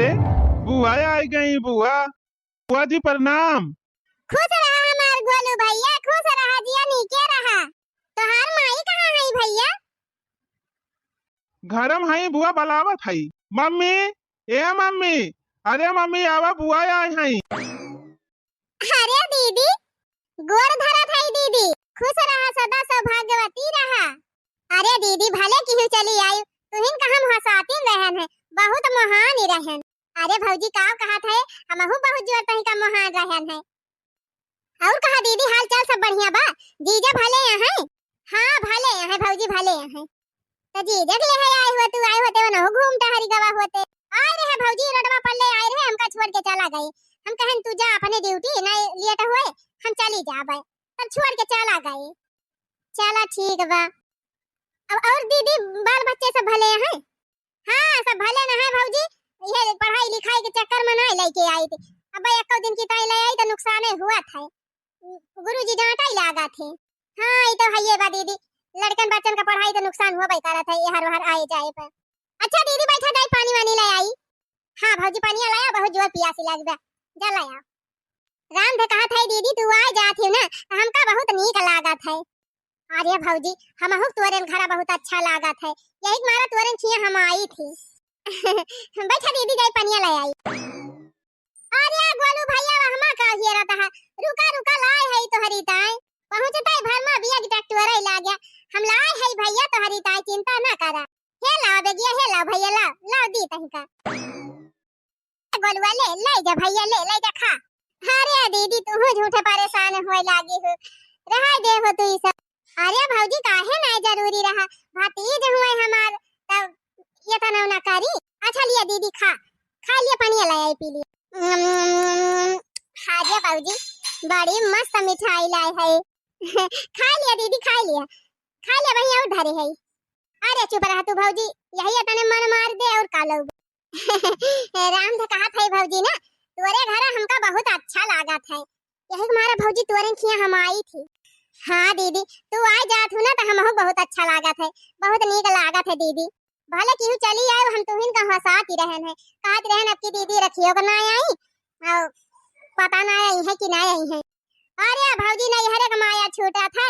अरे बुआ आई गई। बुआ बुआ जी प्रणाम। खुश रहा हमार गोलू भैया, खुश रहा जिया नीके रहा। तोहार माई कहाँ है भैया? घरम हई बुआ बलावत हई। मम्मी ए मम्मी, अरे मम्मी आवा बुआ आई हई। अरे दीदी गोर धरत है दीदी, खुश रहा सदा सौभाग्यवती रहा। अरे दीदी भले क्यों चली आई, तुहिन का हम हंसातीन रहन है, बहुत महान ही रहन। अरे भौजी का कहत है, हमहु बहुत जोर तही का महान रहन है। और कहा दीदी हाल चाल सब बढ़िया बा? जीजा भले हैं? हाँ भले हैं भौजी भले हैं। तो जीजा के ले आए हुए, तू आए होते न घूमता हरी गवा होते। आए रहे भौजी रोडवा पर ले आए रहे, हमका छोड़ के चला गए। हम कहन तू जा अपने ड्यूटी नहीं लेट हुए, हम चली जाबे, पर छोड़ के चला गए। चला ठीक बा। अब और दीदी बाल बच्चे सब भले हैं? हाँ सब भले न है भौजी, ये पढ़ाई लिखाई के चक्कर में नहीं लेके आई थी। अब एक दिन की ताई ले आई तो नुकसान हुआ था, गुरुजी डांटा ही लगा थे। हाँ ये तो है ये बा दीदी, लड़कन बच्चन का पढ़ाई तो नुकसान हुआ भाई करा था, ये हर बार आए जाए पर। अच्छा दीदी बैठा जाए, पानी वानी ले आई। हाँ भौजी पानी लाया, बहुत जोर प्यासी लग बा, जा लाया। राम ने कहा था दीदी तू आ जाती ना, हमका बहुत नीक लागत है। अरे भौजी हमहु तोरन घरा बहुत अच्छा लागत है, यही मारा तोरन छिया हम आई थी। बैठा दीदी जाए पानी ले आई। अरे गोलू भैया हमा का हिया रहता है, रुका रुका लाए है तो हरी ताई पहुंचता है भरमा बिया की ट्रैक्टर ही ला गया। हम लाए है भैया तो हरी ताई चिंता ना करा। हे ला बेगिया, हे ला भैया, ला दी तही का। गोलू ले जा भैया, ले जा खा। अरे दीदी तू झूठे परेशान होए लागी हो, रहा दे हो तू सब। अरे भौजी काहे ना जरूरी रहा, भतीज हुए हमार तब ये तना ना करी। अच्छा लिया दीदी खा, खा लिया पानी ले आई पी लिया। हाजे भौजी बड़ी मस्त मिठाई लाई है। खा लिया दीदी, खा लिया भैया और धरे है। अरे चुप रहा तू भौजी, यही तने मन मार दे और का लो। राम ने कहा था भौजी ना तोरे घर हमका बहुत अच्छा लागत है, यही हमारा भौजी तोरे खिया हम आई थी। हाँ दीदी तू आ जात हो ना तो हमहु बहुत अच्छा लागत है, बहुत नीक लागत है दीदी। भले क्यों चली आए, हम तुहिन का हंसात ही रहन है, कहत रहन अब की दीदी रखियो को ना आई और पता ना आई है कि ना आई है। अरे भौजी नहीं हरे कमाया छूटा था,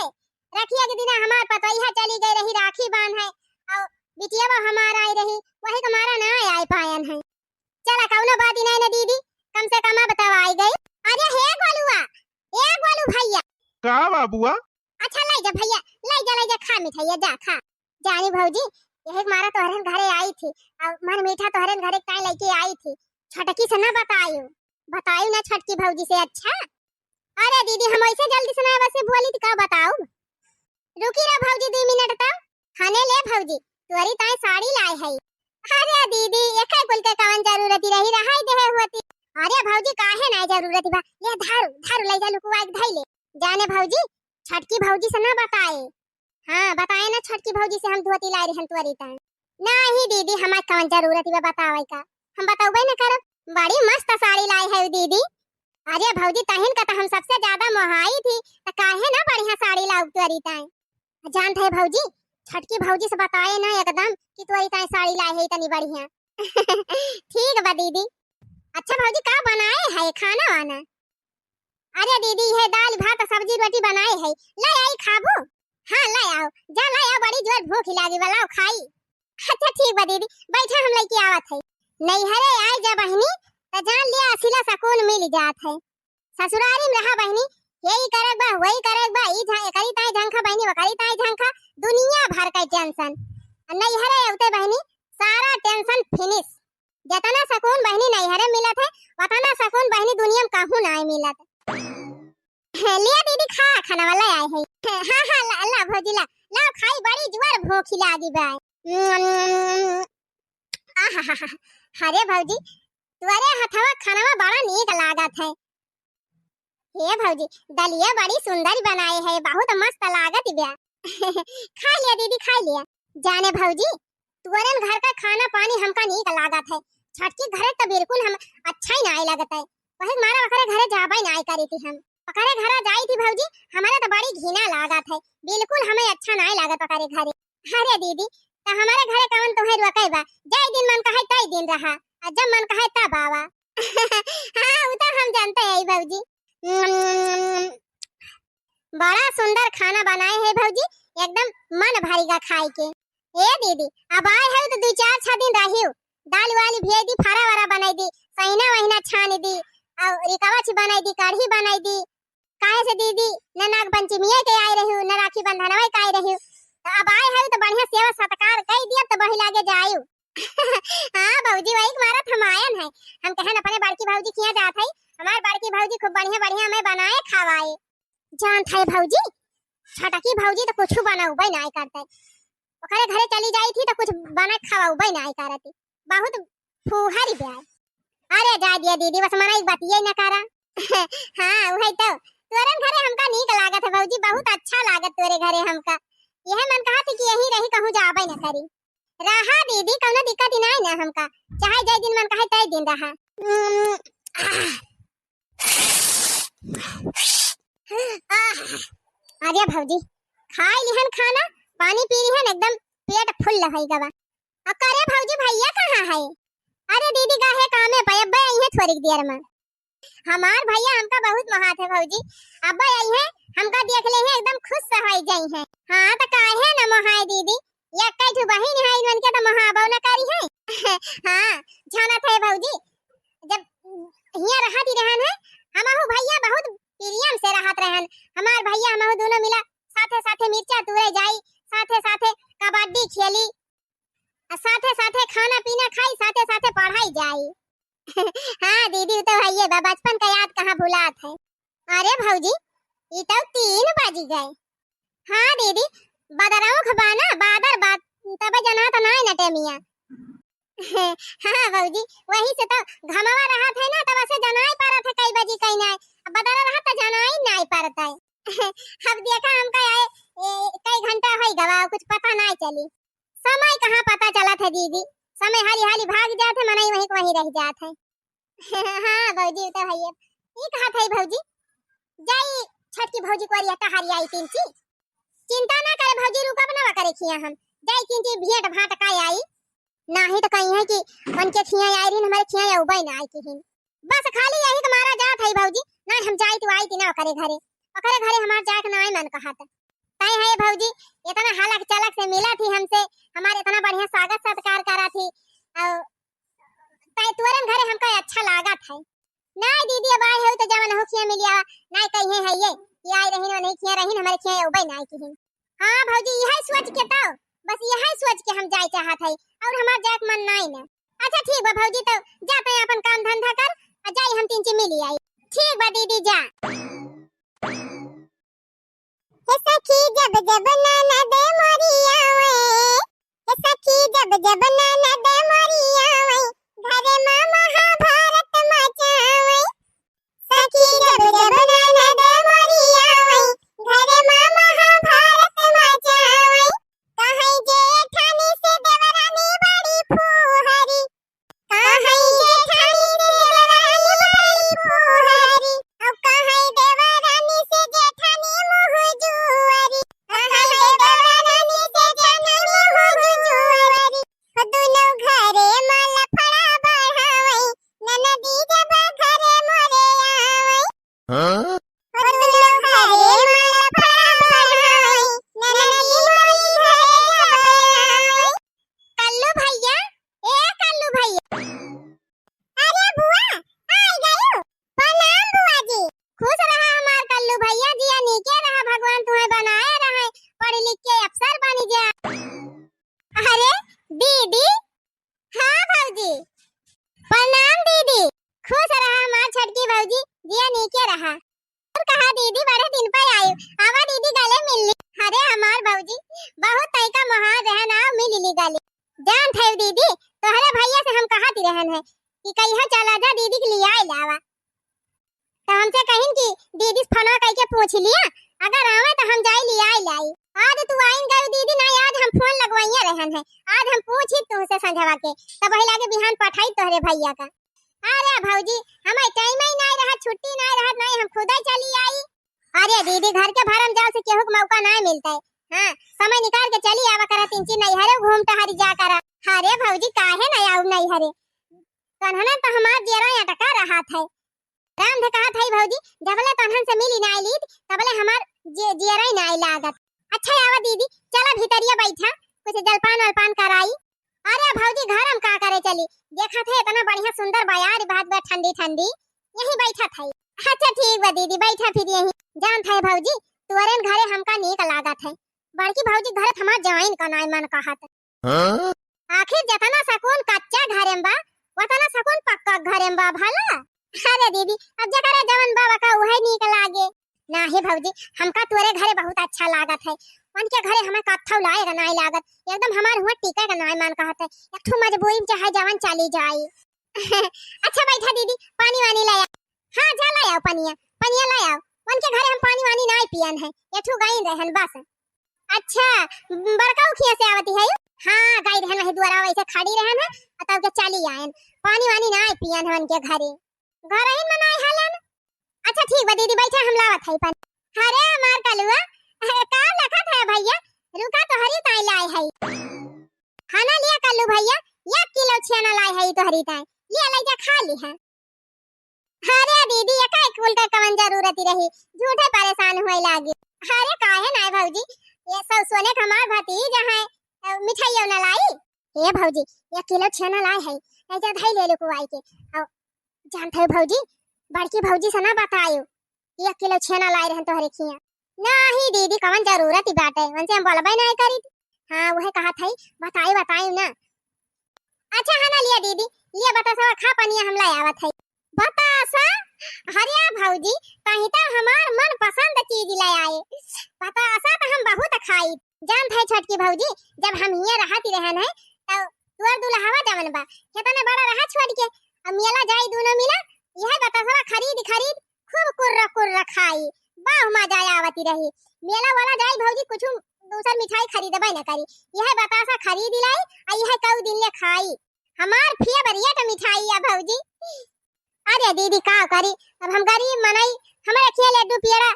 रखिया के दिन हमार पतोइया चली गई रही राखी बांध है, और बिटिया वो हमारा आई रही, वही हमारा ना आई पायन है। चला कौनो बात ही नहीं ना दीदी, कम से कम बताओ आई गई। अरे हे गोलुआ, ए गोलू भैया का बाबुआ? अच्छा ले जा भैया, ले जा खा मिठाई जा खा। जानी भौजी यही मारा तोहरन घरे आई थी, और मन मीठा तोहरन घरे काई लेके आई थी, छटकी से ना बतायू ना छटकी भौजी से। अच्छा अरे दीदी हम ऐसे जल्दी से ना वैसे बोली तो का बताऊं। रुकी रह भौजी 2 मिनट तक, खाने ले भौजी तोरी ताई साड़ी लाई है। अरे दीदी एके कुल के कवन जरूरत रही रहाई देहे होती। अरे भौजी काहे ना जरूरत बा, ये धारू ले जा लुकुआ के धई ले। जाने भौजी छटकी भौजी से ना बताए। हाँ बताए ना छटकी भौजी से हम धोती लाई रहन तोरी ताई। नहीं दीदी हमार कवन जरूरत बा बतावे का, हम बताऊबे ना करब। बड़ी मस्त साड़ी लाई है दीदी। अरे भौजी तहिन का तो हम सबसे ज्यादा मोहाई थी, तो काहे ना बढ़िया साड़ी लाऊ तोरी ताई। जानत है भौजी छटकी भौजी से बताए ना एकदम कि तोरी ताई साड़ी लाई है इतनी बढ़िया। ठीक बा दीदी। अच्छा भौजी का बनाए है खाना वाना? अरे दीदी ये दाल भात सब्जी रोटी बनाए है, ले आई खाबो? हाँ ले आओ, जा ले आओ, बड़ी जोर भूख लागी वाला खाई। अच्छा ठीक बा दीदी, बैठा हम लेके आवत है। नहीं हरे आई जा बहनी तो जान लिया असिला सुकून मिल जात है। ससुरारी में रहा बहनी, यही करक बा वही करक बा, ई करी ताई झंखा बहनी वो करी ताई झंखा, दुनिया भर का टेंशन। नहीं हरे उते बहनी सारा टेंशन फिनिश। जितना सुकून बहनी नहीं हरे मिलत है, उतना सुकून बहनी दुनिया में कहूं ना मिलत। लिया दीदी खा, खाना वाला आए है। हाँ हाँ ला भौजी ला खाई, बड़ी जोर भूख लागी बा। अरे भौजी तुअरे हथवा खाना में बड़ा नीक लागत है। हे भौजी दलिया बड़ी सुंदर बनाए है, बहुत मस्त लागत बा। खा लिया दीदी खा लिया। जाने भौजी तुअरन घर का खाना पानी हमका नीक लागत है, छटकी घरे तो बिल्कुल हम अच्छा ही नहीं लागत है। वही मारा वखरे घरे जाबे नहीं करी थी, हम पकड़े घरा जाई थी भौजी, हमारा तो बड़ी घिना लागत है, बिल्कुल हमें अच्छा नहीं लागत पकड़े घरे। अरे दीदी तो हमारे घरे कवन तोहे रोके बा, जय दिन मन कहे तय दिन रहा। जब मन कहे तब आवा। हाँ वो तो हम जानते हैं भौजी। बड़ा सुंदर खाना बनाए हैं भौजी, एकदम मन भरेगा खाए के। ए दीदी अब आए है तो 2-4 दिन रहियो, दाल वाली भेज दी, फरा वरा बनाई दी, सहीना वहीना छान दी और रिकावच बनाई दी, कढ़ी बनाई दी। काहे से दीदी न नाग पंचमी के आए रही न राखी बंधनवा के आए रही, तो अब आए है तो बढ़िया सेवा सत्कार कई दिया तो बही लागे जायू। हां भौजी वही मारा हम आयन है, हम कहन अपने बड़की भौजी किया जात है, हमार बड़की भौजी खूब बढ़िया बढ़िया हमें बनाए खवाए। जान था भौजी छटकी भौजी तो कुछ बनाऊ नहीं करते, ओकरे घरे चली जाई थी तो कुछ बना खवाऊ नहीं करती, बहुत फुहारी ब्याह। अरे जा दिया दीदी बस मना एक बात ये न करा। हां वही तो तोरे घरे हमका नीक लागत है भौजी, बहुत अच्छा लागत तोरे घरे हमका, यह मन कहा थी कि यही रही कहूं जाबे न करी। रहा दीदी कोनो दिक्कत ही नहीं ना हमका, चाहे जय दिन मन कहे तय दिन रहा। अरे भौजी खाई लिहन खाना, पानी पी लिहन, एकदम पेट फुल रही गवा। अब करे भौजी भैया कहाँ है? अरे दीदी काहे कामे पे अब्बा आई है थोड़ी देर में। हमार भैया हमका बहुत महात है भौजी, अब्बा आई है हमका देख ले है एकदम खुश सहाई जाई है। हां त काहे न महाय दीदी, या कई ठो बहिन है इनन के त महाबौ न करी है। हां जाना थे भौजी जब हिया रहती रहन है, हमहु भैया बहुत प्रियम से रहत रहन। हमार भैया हमहु दोनों मिला साथे साथे मिर्चा तुरे जाई, साथे साथे कबड्डी खेली, साथे साथे खाना पीना खाई, साथे साथे पढ़ाई जाई। हाँ दीदी तो भैया बा बचपन का याद कहाँ भुलात है। अरे भौजी ये तो 3 बज गए। हाँ दीदी बदराऊ खबाना बादर बात तब जना तो नहीं न टेमिया। हाँ भौजी वही से तो घमावा रहा थे ना, तब से जनाई पारा थे कई बजी कई नहीं, अब बदरा रहा तो जनाई नहीं पारता है। अब देखा हमका आए कई घंटा होई गवा कुछ पता नहीं चली, समय कहाँ पता चला था दीदी, समय हाली हाली भाग जाते मनाई वहीं रह जात है। हाँ भौजी तो है ये कहा था भौजी जाई छठ की भौजी को रिया हारी आई किंची, चिंता ना करे भौजी रुका बना करे खिया हम जाई किंची भेंट भाट का आई नाही तो कहीं है कि उनके खिया आई रही हमारे खिया उबई ना आई की, बस खाली यही तुम्हारा जात है भौजी ना, हम जाई तो आई थी ना करे घरे, ओकरे घरे हमार जाए के नहीं मन कहा था। तय है भौजी इतना हालक चलक से मिला थी हमसे, हमारे इतना बढ़िया स्वागत सत्कार करा थी और तय तुरंत घरे हमका अच्छा लागा था। नहीं दीदी अब आए हो तो जवन हो खिया मिलिया नहीं कहीं है ये कि आई रही नहीं खिया रही हमारे खिया उबई नहीं की। हां भौजी यही सोच के तो बस यही सोच के हम जाए चाहत है और हमार जाए मन नहीं ना। अच्छा ठीक बा भौजी तो जाते हैं अपन काम धंधा कर और जाई हम 3 मिली आई। ठीक बा दीदी जा। हे सखी जब जब ननद मोरी आवे, हे सखी जब जब ननद मोरी आवे, घरे मां महाभारत मचावे। सखी जब जब ननद मोरी आवे, घरे मां महाभारत मचावे। कहीं जेठानी से देवरानी बड़ी फुहरी, कहीं जेठानी से देवरानी बड़ी फुहरी, और कहीं देवरानी से जेठानी मुँह जुआरी, कहीं देवरानी से जेठानी मुँह जुआरी। दोनों घरे माल फड़ा बढ़ावे, ननदी जब घरे मोरे आवे। हां दोनों घरे माल फड़ा बढ़ावे, ननदी मोरे घरे आवे। कल्लू भैया ए कल्लू भैया, अरे बुआ आ गयो, प्रणाम बुआ जी। खुश रहा हमार कल्लू भैया जी, नीके रहा, भगवान तुम्हें बनाए रहे, पढ़ लिख के अफसर बन जा। अरे दीदी हाँ भौजी प्रणाम दीदी, खुश रहा हमार छटकी भौजी जिया नीके रहा। और कहा दीदी बड़े दिन पे आए, आवा दीदी गले मिल ली। अरे हमार भौजी बहुत तरीका महान रहन आ मिल ली गले। जान थे दीदी तोहरे भैया से हम कहती रहन है कि कहिया चला जा दीदी के लिए आए लावा, तो हमसे कहिन कि दीदी फोन करके पूछ लिया अगर आवे तो हम जाई लिए आई लाई। आज तू आइन गई दीदी नहीं, आज हम फोन लगवाइए रहन है, आज हम पूछी तुमसे संझवा के तब वही लागे बिहान पठाई तोहरे भैया का। अरे भौजी हमें टाइम ही नहीं रहा, छुट्टी नहीं रहा, नहीं हम खुद ही चली आई। अरे दीदी घर के भरम जाओ से केहू को मौका नहीं मिलता है। हां समय निकाल के चली आवा करा, 3 नहीं हरे घूम टहरी जा करा। अरे भौजी काहे नहीं आऊ नहीं हरे, तनहन तो हमार जेरा अटका रहा था। राम ने कहा था भौजी जबले तनहन से मिली ना लीद तबले हमार जेरा ही नहीं लागत। अच्छा आवा दीदी चला भीतरिया बैठा कुछ जलपान वलपान कराई। अरे भौजी घर हम का करे चली देखा थे इतना बढ़िया सुंदर बयार बात बा ठंडी ठंडी यही बैठा था। अच्छा ठीक बा दीदी बैठा फिर यही जान था भौजी तुअरेन घरे हमका नीक लागत है। बड़की भौजी घरे हमार जवाइन का नाय मन कहत। आखिर जतना सकून कच्चा घरेम बा वतना सकून पक्का घरेम बा भला। अरे दीदी अब जकरा जवन बाबा का वही नीक लागे ना ही भौजी हमका तोरे घरे बहुत अच्छा लागत है। उनके घरे हमें कत्थौ लाएगा नाय लागत एकदम हमार हुआ टीका का नाय मान कहत है एक ठो मजबूरी में चाहे जवन चली जाए। अच्छा बैठा दीदी पानी वानी लाया। हां जा लाया पनिया पनिया लाया उनके घरे हम पानी वानी नाय पियन है ये ठो गई रहन बस। अच्छा बड़का उखिया से आवती है। हां गाय रहन वही द्वारा वैसे खड़ी रहन है तब के चली आयन पानी वानी नाय पियन है उनके घरे घर ही मनाई हलन। अच्छा ठीक बा दीदी बैठा हम लावत है पानी। अरे मार कलुआ का लखत है भैया रुका तो हरी ताई लाए है खाना लिया कल्लू भैया 1 किलो छेना लाए है तो हरी ताई लिया ले जा खा ली है। अरे दीदी एका एक उल्टा कवन जरूरत रही झूठे परेशान होए लागे। अरे काहे ना भौजी ये सब सोने कमार भतीज है मिठाई ना लाई। ए भौजी 1 किलो छेना लाए है ऐजा धाई ले लो को आई के और जानते हो भौजी बड़की भौजी से ना बतायो 1 किलो छेना लाए रहन तो हरे खिया नहीं दीदी कवन जरूरत ही बाटे उनसे हम बोलबे नहीं करी। हां वही कहा था बताई ना। अच्छा है ना लिया दीदी लिया बतासा खा पनिया हम लाई आवत है बतासा। हरिया भौजी कहिता हमार मन पसंद चीज ले आए बतासा तो हम बहुत खाई जान थे छोटकी भौजी जब हम हिया रहती रहन है तो तुअर दुल्हावा जवन बा कितना बड़ा रहा छोड़ के अब मेला जाई दोनों मिला यह बतासा खरीद खूब कुर्रा खाई बाह मजा आवती रही। मेला वाला जाई भौजी कुछ दूसर मिठाई खरीदबे न करी यह बतासा खरीद लाई आ यह कऊ दिन ले खाई हमार फेवरेट मिठाई है भौजी। अरे दीदी का करी अब हम गरीब मनई हमारे खेल लड्डू पेड़ा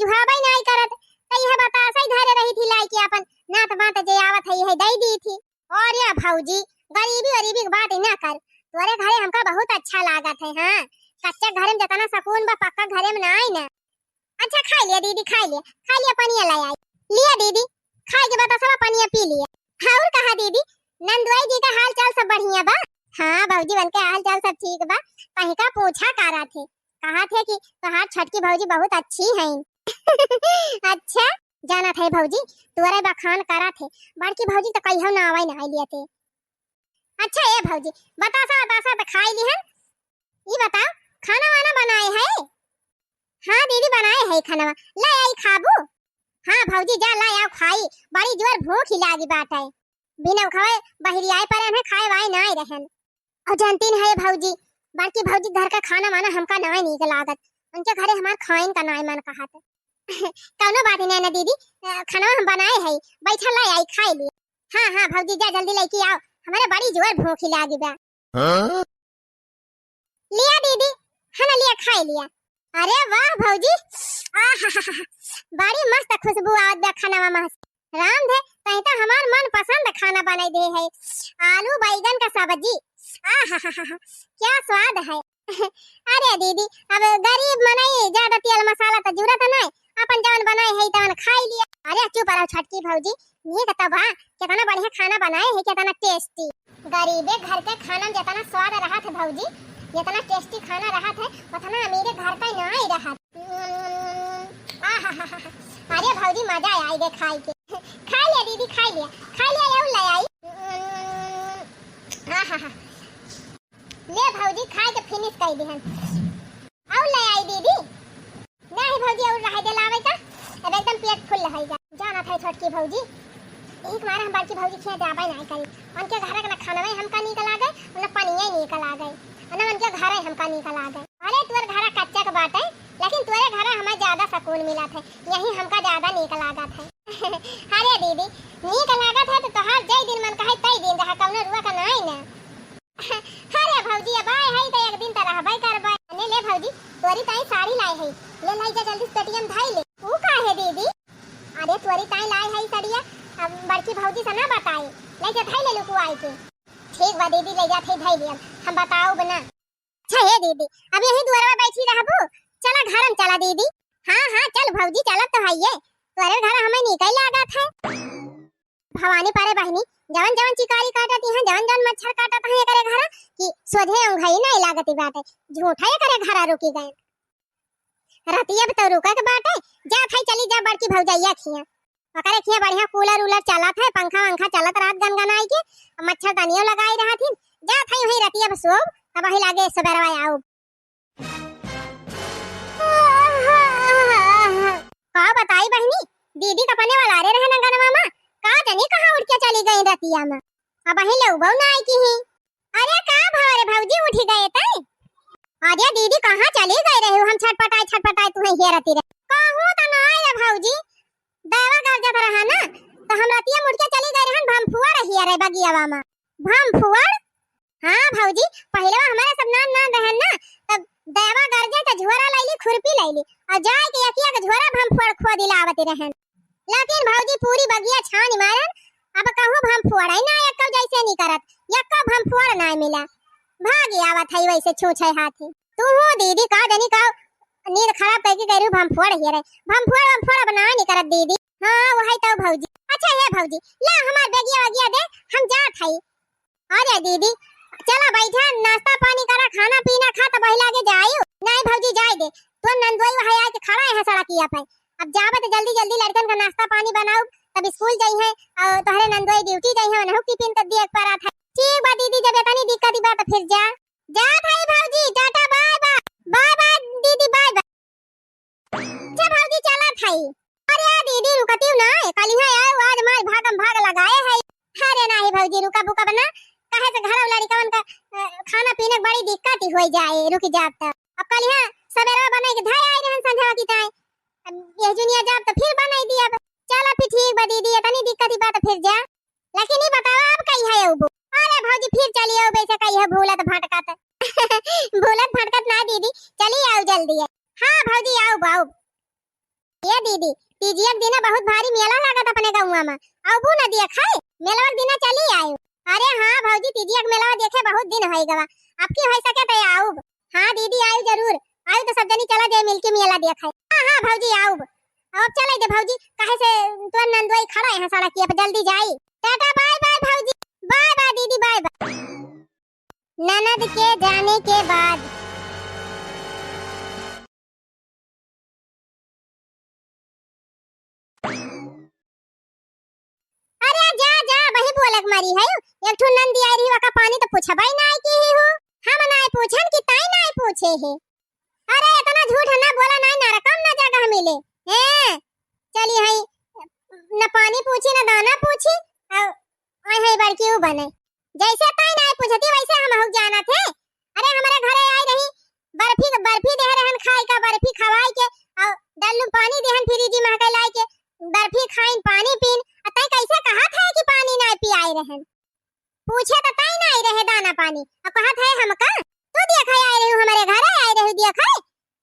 जुहाबे नहीं करत तो यह बतासा ही धरे रही थी लाई के अपन नात बात जे आवत है यह दे दी थी। और ये भौजी गरीबी की बात ही ना कर तोरे घरे हमका बहुत अच्छा लागत है। हां कच्चा घर में जतना सकून बा पक्का घरे में नहीं ना। अच्छा खा लिया दीदी खा लिया पनिया लाई आई लिया दीदी खाए के बाद सब पनिया पी लिया। और कहा दीदी नंदुआई जी का हाल चाल सब बढ़िया बा। हां भौजी बन के हाल चाल सब ठीक बा कहीं का पूछा करा थे कहा थे कि तोहार छटकी भौजी बहुत अच्छी हैं। अच्छा जाना थे भौजी तुअरे बखान करा थे बड़की भौजी तो कहियो ना आवे ना लिए थे। अच्छा ए भौजी बतासा तो खाई ली हन ई बताओ खाना वाना बनाए है। हां दीदी बनाए है खाना ले आई खाबू। हां भौजी जा ला आओ खाई बड़ी जोर भूख ही लागी बात है बिना खाए बहिरी आए पर है खाए वाए नहीं रहन। और जानती है भौजी बड़की भौजी घर का खाना माना हमका नहीं नीक लागत उनके घरे हमार खाइन का नहीं मन कहत। कौनो बात नहीं ना दीदी खाना हम बनाए है बैठा ला आई खाई ली। हां भौजी जा जल्दी लेके आओ हमारे बड़ी जोर भूख ही लागी बा। लिया दीदी है ना लिया खाई लिया। अरे वाह भौजी बड़ी मस्त खुशबू आवत बा खाना में राम दे कहीं तो हमार मन पसंद खाना बनाई दे है आलू बैगन का सब्जी क्या स्वाद है। अरे दीदी अब गरीब मनई ज्यादा तेल मसाला तो जरूरत नहीं अपन जवन बनाए है तवन खाई लिया। अरे चुप रहो छटकी भौजी ये कतबा कितना बढ़िया खाना बनाए है कितना टेस्टी गरीबे घर के खाना में जितना स्वाद रहा था भौजी जितना टेस्टी खाना रहा था उतना अमीरे घर का नहीं रहा। अरे भौजी मजा आई दे खाई के खा लिया दीदी खा लिया और ले आई। ले भौजी खा के फिनिश कर दी हम और ले आई दीदी नहीं भौजी और रह दे लावे का अब एकदम पेट फुल रहेगा। जाना था छोटकी भौजी एक बार हम बड़की भौजी खेत जाबे नहीं करी उनके घर का खाना में हमका निकल आ गए उन पनिया निकल आ गए ना उनके घर हमका निकल आ गए। अरे तुअर घर कच्चा का बात है लेकिन तुअरे घर हमें ज्यादा सुकून मिला था यही हमका ज्यादा निकल आ था। अरे दीदी निकल आ था तो तोहार जय दिन मन कहे तई दिन रहा कौनो रुआ का नहीं ना। अरे भौजी अब आए है तो एक दिन तो रहबे करबे ने ले भौजी तोरी ताई साड़ी लाई है ले लाई जा जल्दी पेटीएम धाई ले ऊ का है दीदी। अरे तोरी ताई लाई है साड़िया अब बड़की भौजी से ना बताई ले जा धाई ले लुकु आई के ठीक बा दीदी ले जाते धैर्य हम बताओ बना। अच्छा हे दीदी अब यही दुआरा बैठी रहबू, चला घर में चला दीदी। हाँ हाँ चल भौजी चलत तो है, तोरे घर हमें निकल लागत है। भवानी पारे बहनी जवन जवन चिकारी काटत है, जवन जवन मच्छर काटत है करे घर कि सोधे अंघई नहीं लागत बाटे, झूठा करे घर रुकी गए रतिया तो रुका के बाटे। जा थाई चली जा बड़की भौजैया खिया पकड़े खिया बढ़िया कूलर उलर चलत है, पंखा वंखा चलत रात गनगनाई के मच्छर दानियों लगाई रहथिन। जा थाई वही रतिया बसो तब वही लागे सबेरवा आओ। का बताई बहनी दीदी कपने वाला रे रहना गनवा में का जानी कहां उठ के चली गई रतिया में, अब वही लउबौ ना आई की ही। अरे का भारे भौजी उठ गए तई? अरे दीदी कहां चली गई रहे हो? हम छटपटाई तू ही रती रे कहूं त ना आए भौजी दावा कर जत रहा ना तो हम रतिया मुड़ के चली गई रहन भमफुआ रही रे बगियावा में। भमफुआ हां भौजी पहले हमारे सब नाम ना रहन ना तब दावा गरजे त झोरा लैली खुरपी लैली और जाए के यकिया के झोरा भमफुआ खो दिलावत रहन, लेकिन भौजी पूरी बगिया छान मारन अब कहूं भमफुआ ना एक जैसे नहीं करत, एक भमफुआ ना मिला भागी आवत है वैसे छूछे हाथी। तू हो दीदी का जानी का नींद खराब करके कह रही भमफुआ ही रे, भमफुआ बना नहीं करत दीदी। हां वही तो भौजी। अच्छा है भौजी ला हमार बेगिया वगिया दे हम जात हई। अरे दीदी चला बैठा नाश्ता पानी करा खाना पीना खा तो बहिला के जाइयो। नहीं भौजी जाए दे तो नंदोई वहां आके खड़ा है सड़किया पे, अब जाबे तो जल्दी जल्दी लड़कन का नाश्ता पानी बनाओ तब स्कूल जाई है और तोहरे नंदोई ड्यूटी जाई है नहु टिफिन कर दिए एक पर आता है। ठीक बा दीदी जब इतनी दिक्कत बा तो फिर जा थाई भौजी टाटा बाय बाय बाय बाय दीदी बाय बाय। अच्छा भौजी चला थाई। अरे दीदी रुकती ना कल ही आए आज मार भागम भाग लगाए है। अरे नहीं भौजी रुका बुका बना कहे से घर वाला लड़कन का खाना पीने बड़ी दिक्कत ही हो जाए रुक जाब त अब कल यहां सवेरा बनाई के धाय आई रहन संध्या की ताई ये जुनिया जाब तो फिर बनाई दिया। चला फिर ठीक बा दीदी इतनी दिक्कत ही बात फिर जा, लेकिन ये बताओ अब कई है अब? अरे भौजी फिर चलिए अब ऐसे कई है भूलत भटकत भूलत भटकत ना दीदी चली आओ जल्दी है। हां भौजी आओ आओ। ये दीदी तीजिया दिन बहुत भारी मेला लागत अपने गांव में आओ बू ना दिया खाए मेला दिन चली आयो। अरे हां भौजी तीजिया मेला देखे बहुत दिन होई गवा आपकी हो सके तो आओ। हां दीदी आओ जरूर आओ तो सब जनी चला जाए मिलके मेला देखाए। हां हां भौजी आओ अब चले दे भौजी काहे से तो नंदोई खड़ा है सड़किया पे जल्दी जाई। टाटा बाय बाय भौजी बाय बाय दीदी बाय बाय। ननद के जाने के बाद अरे जा जा वही बोलक मारी है एक ठो नंदी आई रही वका पानी तो पूछबाई ना आई की हो हम ना पूछन कि ताई ना पूछे है। अरे इतना झूठ ना बोला ना ना रकम ना जगह मिले हैं चली है न पानी पूछी न दाना पूछी आई है बड़की उ बने जैसे ताई ना पूछती वैसे हम हो जाना थे। अरे हमारे घरे आई रही बर्फी दे रहन खाई का बर्फी खवाई के और डल्लू पानी देहन फ्रिज में हके लाई के बर्फी खाइन पानी पीन तई कैसे कहा था कि पानी ना पियाई रहन पूछे तो ताई ना आई रहे दाना पानी और कहा था हम का तू देखा आई रही हमारे घरे आई रही देखा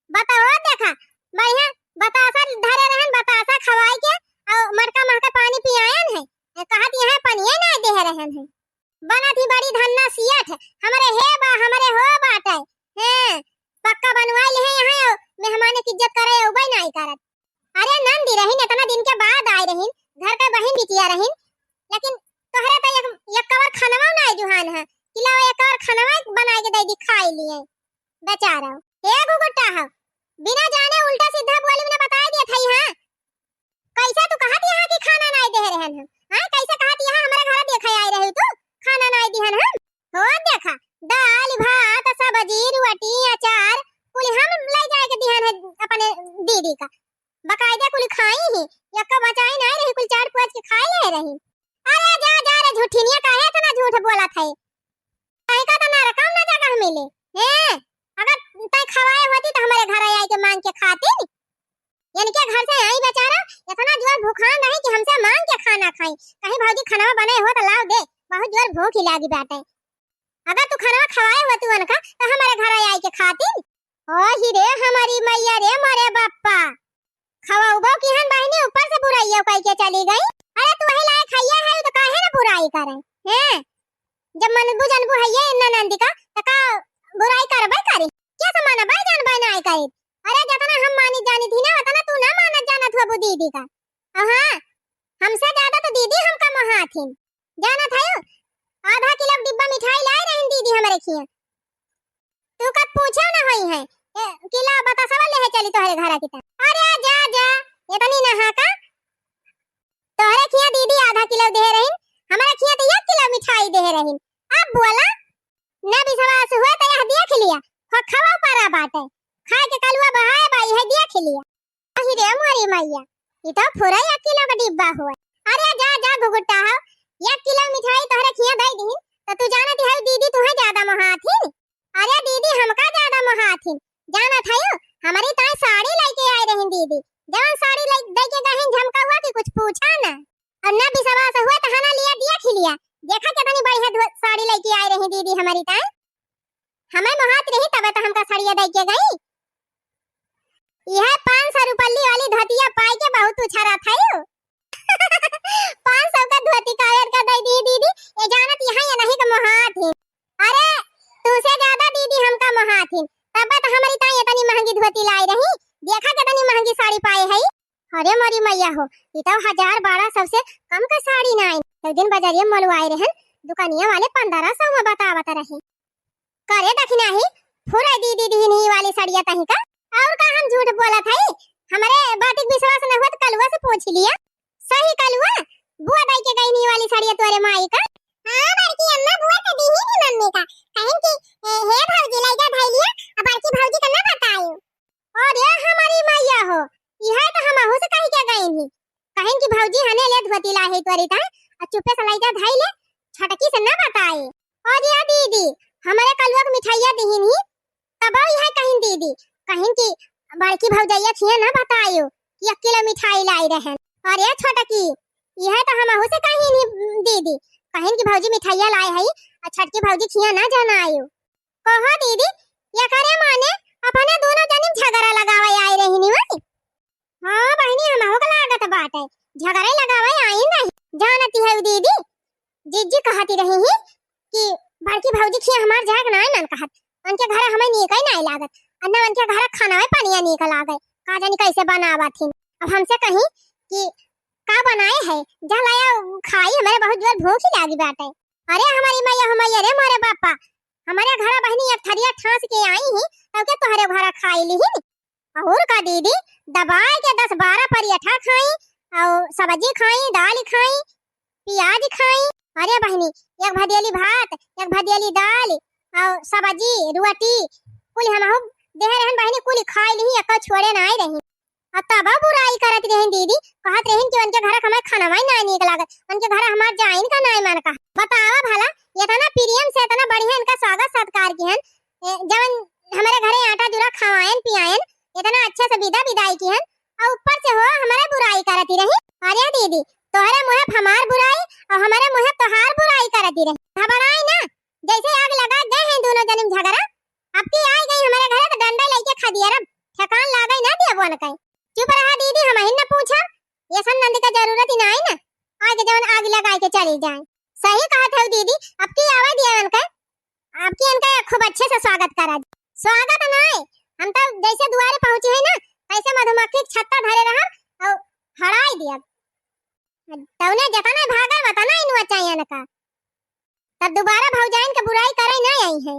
बताओ देखा बढ़िया बतासा धरे रहन बतासा खवाई के और मटका महका पानी पियायन है कहा यहां पानी ना दे रहन है बना थी बड़ी धन्ना सियत हमारे हे बा हमारे हो बाटे हैं पक्का बनवाई ले यहां मेहमान की इज्जत करे उबई नहीं करत। अरे नंदी रहिन इतना दिन के बाद आई रहिन घर का बहन बिटिया रहिन लेकिन तोहरे तो एक कवर खानवा ना जुहान है किला एक कवर खानवा बना के दे दी खाई लिए बेचारा हे गुगुट्टा है बिना जाने उल्टा सीधा बोली ने बता दिया था। हां कैसा तू कहत यहां की खाना नहीं दे रहन हम हां कैसे कहत यहां हमारे घर देखा आई रही तू खाना नहीं दिहन हम हो देखा दाल भात सब्जी रोटी अचार कुल हम ले जाए के दिहन है अपने दीदी का बकायदा कुल खाई ही एक बचाई नहीं रही कुल चाट पांच के खाई ले रही। अरे जा जा रे झूठिनिया काहे इतना झूठ बोला था काहे का तो ना रकम ना जगह मिले हैं अगर तय खवाए होती तो हमारे घर आई के मांग के खाती यानी के घर से आई बेचारा इतना जोर भूखान नहीं कि हमसे मांग के खाना खाई कहीं भौजी खाना बने हो तो लाओ दे बहुत जोर भूख ही लागी बाटे अगर तू खाना खवाए होती उनका तो हमारे घर आई के खाती। ओ ही रे हमारी मैया रे मारे बाप्पा खवाऊबो की हन बहनी ऊपर से बुराइयों कह के चली गई। अरे तू वही लाए खाइया है तो काहे ना बुराई करे हैं जब मनबू जनबू है ये ननंदी का तका बुराई करबे करी क्या समाना भाई जान भाई ना करी। अरे जतना हम मानी जानी थी ना उतना तू ना माना जाना था वो दीदी का। अब हाँ हमसे ज्यादा तो दीदी हमका महा थी जाना था यो। आधा किलो डिब्बा मिठाई लाए रही दीदी हमारे खिया। तू कब पूछा ना होई है किला बता सवाल ले चली तोहरे घर की। अरे जा जा इतनी नहा का तोहरे खिया दीदी आधा किलो दे रही हमारे खिया तो 1 किलो मिठाई दे रही। अब बोला ना विश्वास हुआ तो यह देख लिया खवा पारा बाटे खाए के कलुआ बहाए बाई है देख लिया। अहि रे मोरी मैया ये तो पूरा 1 किलो का डिब्बा हुआ। अरे जा जा घुगुट्टा हो 1 किलो मिठाई तोहरे खिया दे दी तो तू जानती है दीदी तू है ज्यादा महाथी। अरे दीदी हमका ज्यादा महाथी जाना था यो हमारी ताई साड़ी लेके आई रही दीदी जवन साड़ी दे के गहन झमका हुआ कि कुछ पूछा ना और ना विश्वास हुआ तो हना लिया देख लिया देखा कितनी बढ़िया साड़ी लेके आई रही दीदी हमारी ताई। हमें महात रही तब तो हमका साड़िया दे के गई। यह 500 रुपये वाली धोतिया पाई के बहुत उछारा था यो 500 का धोती कायर का दे दी दीदी ये जानत यहाँ या नहीं का महात है। अरे तुझसे ज्यादा दीदी हमका महात है तब तो हमारी ताई इतनी महंगी धोती लाई रही देखा कितनी महंगी साड़ी पाई है। अरे मोरी मैया हो ये तो 1000-1200 से कम का साड़ी ना आई। एक दिन बाजारिया मलवाए रहन दुकानिया वाले 1500 में बतावत रहे करे दखना ही पूरा दीदी दीनी वाली साड़िया तही का और का हम झूठ बोला था हमारे बात विश्वास न हुआ तो कलुआ से पूछ लिया सही कलुआ बुआ दाई के गईनी वाली साड़िया तोरे माई का। हां बड़की अम्मा बुआ तो दी ही नहीं मम्मी का कहें कि हे भौजी लाइजा धाई लिया अब बड़की भौजी का ना बतायो। और ये हमारी मैया हो यह तो हम हो से कहीं क्या गई नहीं कहें कि भौजी हने ले धोती ला है तोरी ता और चुपे से लाइजा धाई ले छटकी से ना बताए। और ये दीदी हमारे कलुआ को मिठाइया दी नहीं तब यह कहीं दीदी कहीं कि बड़की भौजैया खिया ना बतायो कि 1 किलो मिठाई लाई रहन। और ये छटकी यह तो हम हो से कहीं नहीं दीदी कहीं कि भौजी मिठाइया लाई है और छटकी भौजी खिया ना जाना आयो। कहो दीदी ये करे माने अपने दोनों जनी झगड़ा लगावे आई रही नहीं वही। हां बहनी हम हो लागत बाटे झगड़ा लगावे आई नहीं जानती है दीदी जीजी कहती रही है कि बड़की भौजी खिया हमार जाग ना मन कहत उनके घर हमें नीक नहीं लागत अन्ना उनके घर खाना में पानी नीक लागे का जानी कैसे बनावा थी। अब हमसे कहीं कि का बनाए है जा लाया खाई हमारे बहुत जोर भूख ही लागी बाटे। अरे हमारी मैया हमारे रे मोरे बापा हमारे घर बहनी एक थरिया ठास के आई ही तब के तोहरे घर खाई ली और का दीदी दबाए के 10-12 पराठा खाई और सब्जी खाई दाल खाई प्याज खाई। अरे बहनी एक भदेली भात एक भदेली दाल और सब्जी रोटी कुल हम हो दे रहन बहनी कुल खाई ली एक छोड़े ना आई रही। अब तब बुराई करत रही दीदी कहत रही कि उनके घर हमें खाना में ना नीक लागत उनके घर हमार जाइन का ना मन का बतावा भला इतना प्रियम से इतना बढ़िया इनका स्वागत सत्कार किहन जवन हमारे घरे आटा जुरा खवाएन पियाएन इतना अच्छा से विदा विदाई किहन और ऊपर से हो हमारे बुराई करती रही। अरे दीदी तोहरे मुंह हमार बुराई और हमारे मुंह तोहार बुराई करती रही घबराई ना जैसे आग लगा गए हैं दोनों जन झगड़ा अब की आई गई हमारे घर तो डंडा लेके खा दिया रब ठकान लागई ना दिया बोन कहीं चुप रहा दीदी हम ही ना पूछा ये सब नंदी का जरूरत ही ना है ना आगे जवन आग लगा के चली जाए। सही कहा था दीदी अब की आवा दिया उनका आपकी इनका खूब अच्छे से स्वागत करा स्वागत ना है हम तो जैसे द्वारे पहुंचे है ना ऐसे मधुमक्खी छत्ता धरे रहा और हड़ाई दिया तौने जतना भागा बताना इनु चाहिए ना का तब दोबारा भौजाइन के बुराई करे ना आई है।